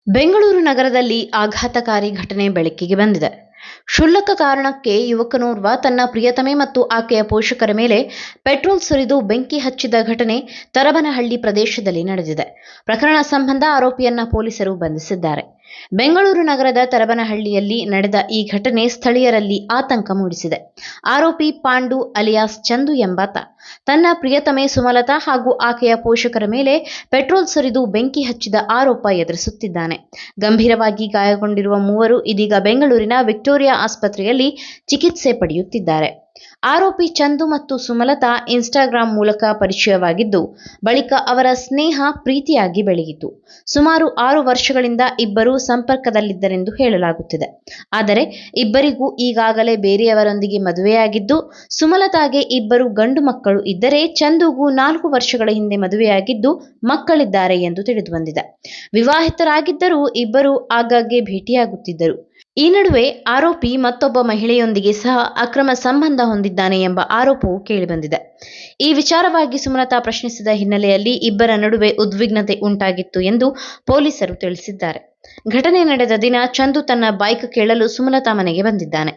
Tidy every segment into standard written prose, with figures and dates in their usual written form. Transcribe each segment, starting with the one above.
ಬೆಂಗಳೂರು ನಗರದಲ್ಲಿ ಆಘಾತಕಾರಿ ಘಟನೆ ಬೆಳಕಿಗೆ ಬಂದಿದೆ. ಕ್ಷುಲ್ಲಕ ಕಾರಣಕ್ಕೆ ಯುವಕನೋರ್ವ ತನ್ನ ಪ್ರಿಯತಮೆ ಮತ್ತು ಆಕೆಯ ಪೋಷಕರ ಮೇಲೆ ಪೆಟ್ರೋಲ್ ಸುರಿದು ಬೆಂಕಿ ಹಚ್ಚಿದ ಘಟನೆ ತರಬನಹಳ್ಳಿ ಪ್ರದೇಶದಲ್ಲಿ ನಡೆದಿದೆ. ಪ್ರಕರಣ ಸಂಬಂಧ ಆರೋಪಿಯನ್ನ ಪೊಲೀಸರು ಬಂಧಿಸಿದ್ದಾರೆ. ಬೆಂಗಳೂರು ನಗರದ ತರಬನಹಳ್ಳಿಯಲ್ಲಿ ನಡೆದ ಈ ಘಟನೆ ಸ್ಥಳೀಯರಲ್ಲಿ ಆತಂಕ ಮೂಡಿಸಿದೆ. ಆರೋಪಿ ಪಾಂಡು ಅಲಿಯಾಸ್ ಚಂದು ಎಂಬಾತ ತನ್ನ ಪ್ರಿಯತಮೆ ಸುಮಲತಾ ಹಾಗೂ ಆಕೆಯ ಪೋಷಕರ ಮೇಲೆ ಪೆಟ್ರೋಲ್ ಸುರಿದು ಬೆಂಕಿ ಹಚ್ಚಿದ ಆರೋಪ ಎದುರಿಸುತ್ತಿದ್ದಾನೆ. ಗಂಭೀರವಾಗಿ ಗಾಯಗೊಂಡಿರುವ ಮೂವರು ಇದೀಗ ಬೆಂಗಳೂರಿನ ವಿಕ್ಟೋರಿಯಾ ಆಸ್ಪತ್ರೆಯಲ್ಲಿ ಚಿಕಿತ್ಸೆ ಪಡೆಯುತ್ತಿದ್ದಾರೆ. ಆರೋಪಿ ಚಂದು ಮತ್ತು ಸುಮಲತಾ ಇನ್ಸ್ಟಾಗ್ರಾಂ ಮೂಲಕ ಪರಿಚಯವಾಗಿದ್ದು, ಬಳಿಕ ಅವರ ಸ್ನೇಹ ಪ್ರೀತಿಯಾಗಿ ಬೆಳೆಯಿತು. ಸುಮಾರು 6 ವರ್ಷಗಳಿಂದ ಇಬ್ಬರು ಸಂಪರ್ಕದಲ್ಲಿದ್ದರೆಂದು ಹೇಳಲಾಗುತ್ತಿದೆ. ಆದರೆ ಇಬ್ಬರಿಗೂ ಈಗಾಗಲೇ ಬೇರೆಯವರೊಂದಿಗೆ ಮದುವೆಯಾಗಿದ್ದು, ಸುಮಲತಾಗೆ ಇಬ್ಬರು ಗಂಡು ಮಕ್ಕಳು ಇದ್ದರೆ ಚಂದುಗೂ 4 ವರ್ಷಗಳ ಹಿಂದೆ ಮದುವೆಯಾಗಿದ್ದು ಮಕ್ಕಳಿದ್ದಾರೆ ಎಂದು ತಿಳಿದುಬಂದಿದೆ. ವಿವಾಹಿತರಾಗಿದ್ದರೂ ಇಬ್ಬರು ಆಗಾಗ್ಗೆ ಭೇಟಿಯಾಗುತ್ತಿದ್ದರು. ಈ ನಡುವೆ ಆರೋಪಿ ಮತ್ತೊಬ್ಬ ಮಹಿಳೆಯೊಂದಿಗೆ ಸಹ ಅಕ್ರಮ ಸಂಬಂಧ ಹೊಂದಿದ್ದಾನೆ ಎಂಬ ಆರೋಪವೂ ಕೇಳಿಬಂದಿದೆ. ಈ ವಿಚಾರವಾಗಿ ಸುಮಲತಾ ಪ್ರಶ್ನಿಸಿದ ಹಿನ್ನೆಲೆಯಲ್ಲಿ ಇಬ್ಬರ ನಡುವೆ ಉದ್ವಿಗ್ನತೆ ಉಂಟಾಗಿತ್ತು ಎಂದು ಪೊಲೀಸರು ತಿಳಿಸಿದ್ದಾರೆ. ಘಟನೆ ನಡೆದ ದಿನ ಚಂದು ತನ್ನ ಬೈಕ್ ಕೇಳಲು ಸುಮಲತಾ ಮನೆಗೆ ಬಂದಿದ್ದಾನೆ.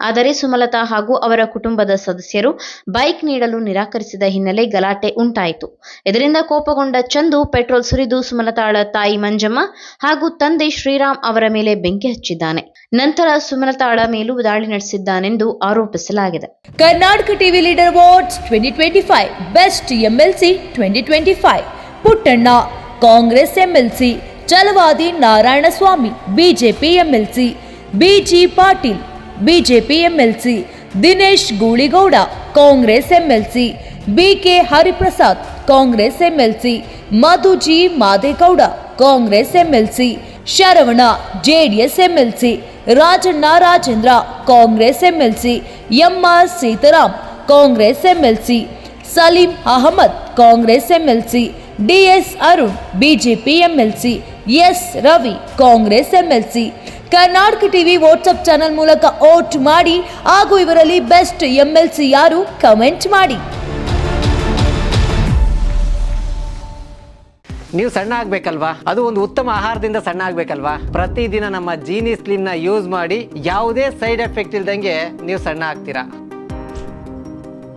ಆದರೆ ಸುಮಲತಾ ಹಾಗೂ ಅವರ ಕುಟುಂಬದ ಸದಸ್ಯರು ಬೈಕ್ ನೀಡಲು ನಿರಾಕರಿಸಿದ ಹಿನ್ನೆಲೆ ಗಲಾಟೆ ಉಂಟಾಯಿತು. ಇದರಿಂದ ಕೋಪಗೊಂಡ ಚಂದು ಪೆಟ್ರೋಲ್ ಸುರಿದು ಸುಮಲತಾಳ ತಾಯಿ ಮಂಜಮ್ಮ ಹಾಗೂ ತಂದೆ ಶ್ರೀರಾಮ್ ಅವರ ಮೇಲೆ ಬೆಂಕಿ ಹಚ್ಚಿದ್ದಾನೆ. ನಂತರ ಸುಮಲತಾಳ ಮೇಲೂ ದಾಳಿ ನಡೆಸಿದ್ದಾನೆಂದು ಆರೋಪಿಸಲಾಗಿದೆ. Karnataka TV leader awards 2025 best MLC 2025 Puttanna Congress MLC, Chalavadi Narayanaswamy BJP MLC, BG Patil BJP MLC, Dinesh Gooligowda Congress MLC, BK Hariprasad Congress MLC, Madhu G Madegowda Congress MLC, Saravana JDS MLC, Rajanna Rajendra Congress MLC, MR Seetharam Congress MLC, Saleem Ahmed Congress MLC, DS Arun BJP MLC, S Ravi Congress MLC. Karnataka TV WhatsApp channel ಮೂಲಕ ವೋಟ್ ಮಾಡಿ ಹಾಗೂ ಇವರಲ್ಲಿ ಬೆಸ್ಟ್ ಎಂಎಲ್ಸಿ ಯಾರು comment ಮಾಡಿ. ನೀವು ಸಣ್ಣ ಆಗ್ಬೇಕಲ್ವಾ? ಅದು ಒಂದು ಉತ್ತಮ ಆಹಾರದಿಂದ ಸಣ್ಣ ಆಗ್ಬೇಕಲ್ವಾ? ಪ್ರತಿದಿನ ನಮ್ಮ ಜೀನಿ ಸ್ಲಿಮ್ನ ಯೂಸ್ ಮಾಡಿ ಯಾವುದೇ ಸೈಡ್ ಎಫೆಕ್ಟ್ ಇಲ್ದಂಗೆ ನೀವು ಸಣ್ಣ ಆಗ್ತೀರಾ.